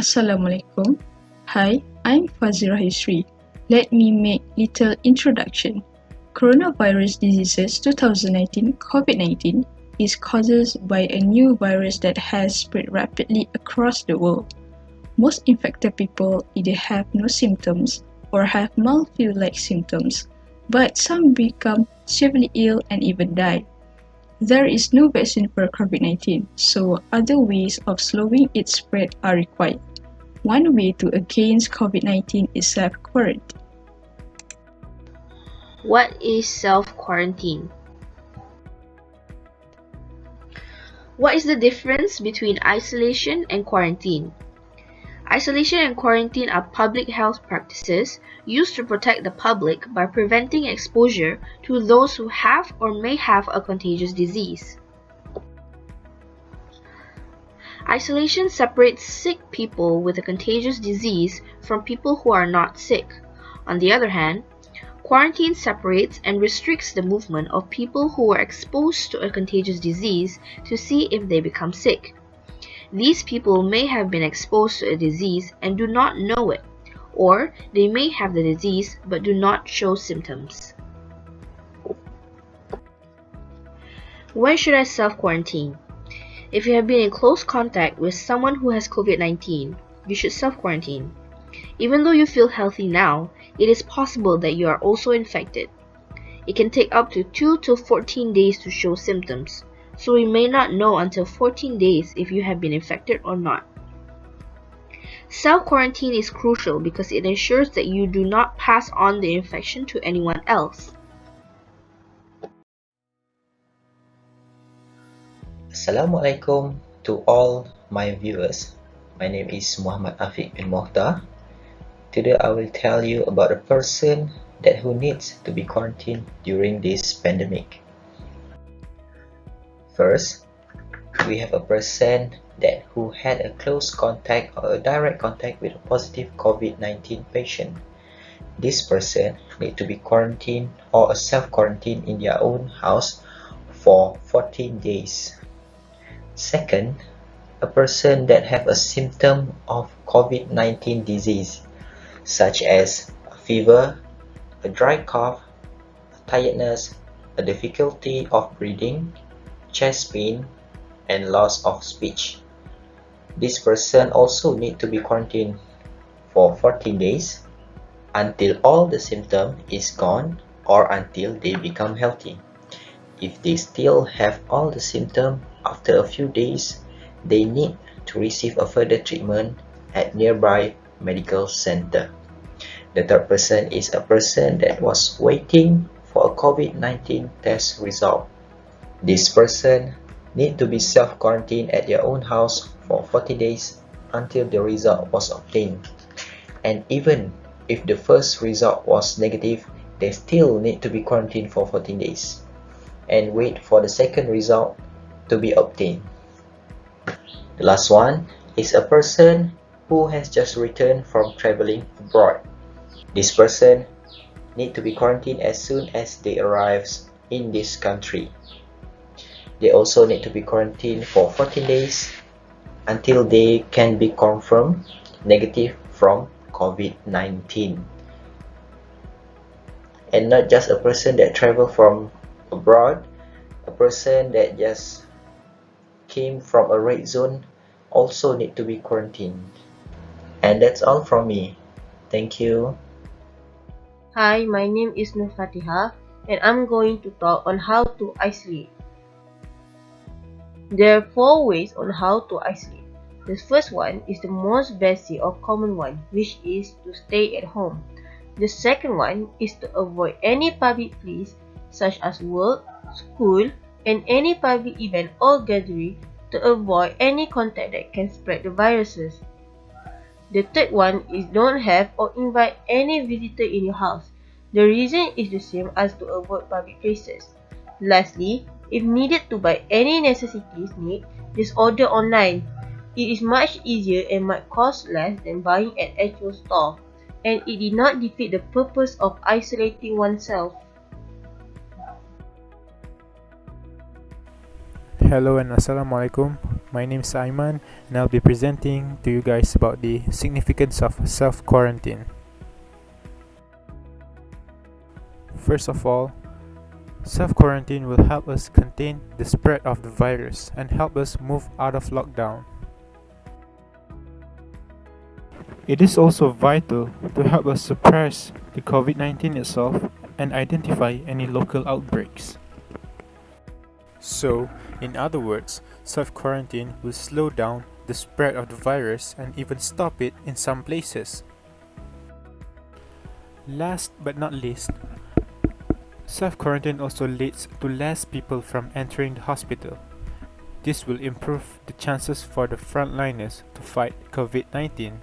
Assalamualaikum. Hi, I'm Fazira Hisri. Let me make little introduction. Coronavirus diseases 2019 COVID-19 is caused by a new virus that has spread rapidly across the world. Most infected people either have no symptoms or have mild flu-like symptoms, but some become severely ill and even die. There is no vaccine for COVID-19, so other ways of slowing its spread are required. One way to against COVID-19 is self-quarantine. What is self-quarantine? What is the difference between isolation and quarantine? Isolation and quarantine are public health practices used to protect the public by preventing exposure to those who have or may have a contagious disease. Isolation separates sick people with a contagious disease from people who are not sick. On the other hand, quarantine separates and restricts the movement of people who were exposed to a contagious disease to see if they become sick. These people may have been exposed to a disease and do not know it, or they may have the disease but do not show symptoms. When should I self-quarantine? If you have been in close contact with someone who has COVID-19, you should self-quarantine. Even though you feel healthy now, it is possible that you are also infected. It can take up to 2 to 14 days to show symptoms, so we may not know until 14 days if you have been infected or not. Self-quarantine is crucial because it ensures that you do not pass on the infection to anyone else. Assalamualaikum to all my viewers. My name is Muhammad Afiq bin Mokhtar. Today I will tell you about a person who needs to be quarantined during this pandemic. First, we have a person who had a close contact or a direct contact with a positive COVID-19 patient. This person needs to be quarantined or self-quarantined in their own house for 14 days. Second, a person that have a symptom of COVID-19 disease, such as a fever, a dry cough, tiredness, a difficulty of breathing, chest pain, and loss of speech. This person also need to be quarantined for 14 days until all the symptom is gone or until they become healthy. If they still have all the symptom after a few days, they need to receive a further treatment at nearby medical center. The third person is a person that was waiting for a COVID-19 test result. This person need to be self-quarantined at their own house for 40 days until the result was obtained. And even if the first result was negative, they still need to be quarantined for 14 days and wait for the second result to be obtained. The last one is a person who has just returned from traveling abroad. This person need to be quarantined as soon as they arrive in this country. They also need to be quarantined for 14 days until they can be confirmed negative from COVID-19. And not just a person that traveled from abroad, a person that just came from a red zone also need to be quarantined. And that's all from me. Thank you. Hi, my name is Nur Fatiha and I'm going to talk on how to isolate. There are 4 ways on how to isolate. The first one is the most basic or common one, which is to stay at home. The second one is to avoid any public place such as work, school, and any public event or gathering to avoid any contact that can spread the viruses. The third one is don't have or invite any visitor in your house. The reason is the same as to avoid public places. Lastly, if needed to buy any necessities just order online. It is much easier and might cost less than buying at actual store, and it did not defeat the purpose of isolating oneself. Hello and Assalamualaikum. My name is Ayman, and I'll be presenting to you guys about the significance of self-quarantine. First of all, self-quarantine will help us contain the spread of the virus and help us move out of lockdown. It is also vital to help us suppress the COVID-19 itself and identify any local outbreaks. So, in other words, self-quarantine will slow down the spread of the virus and even stop it in some places. Last but not least, self-quarantine also leads to less people from entering the hospital. This will improve the chances for the frontliners to fight COVID-19.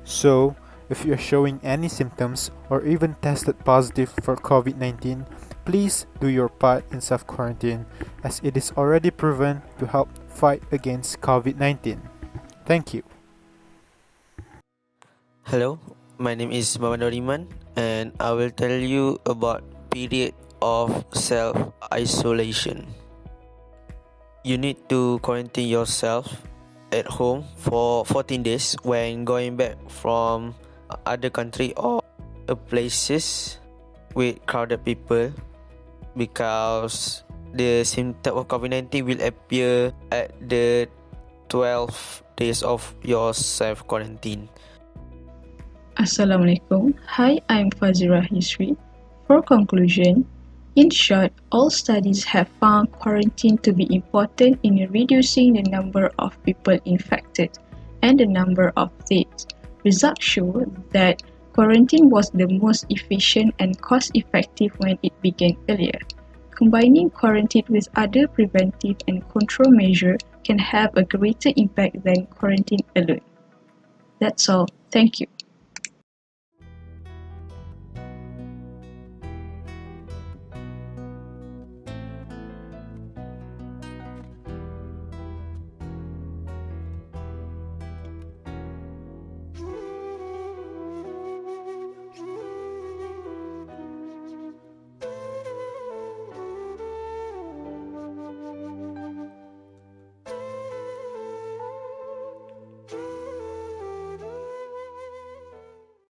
So, if you are showing any symptoms or even tested positive for COVID-19, please do your part in self-quarantine, as it is already proven to help fight against COVID-19. Thank you. Hello, my name is Muhammad Noriman, and I will tell you about period of self-isolation. You need to quarantine yourself at home for 14 days when going back from other country or places with crowded people, because the symptom of COVID-19 will appear at the 12 days of your self-quarantine. Assalamualaikum. Hi, I'm Fazira Hisri. For conclusion, in short, all studies have found quarantine to be important in reducing the number of people infected and the number of deaths. Results show that quarantine was the most efficient and cost-effective when it began earlier. Combining quarantine with other preventive and control measures can have a greater impact than quarantine alone. That's all. Thank you.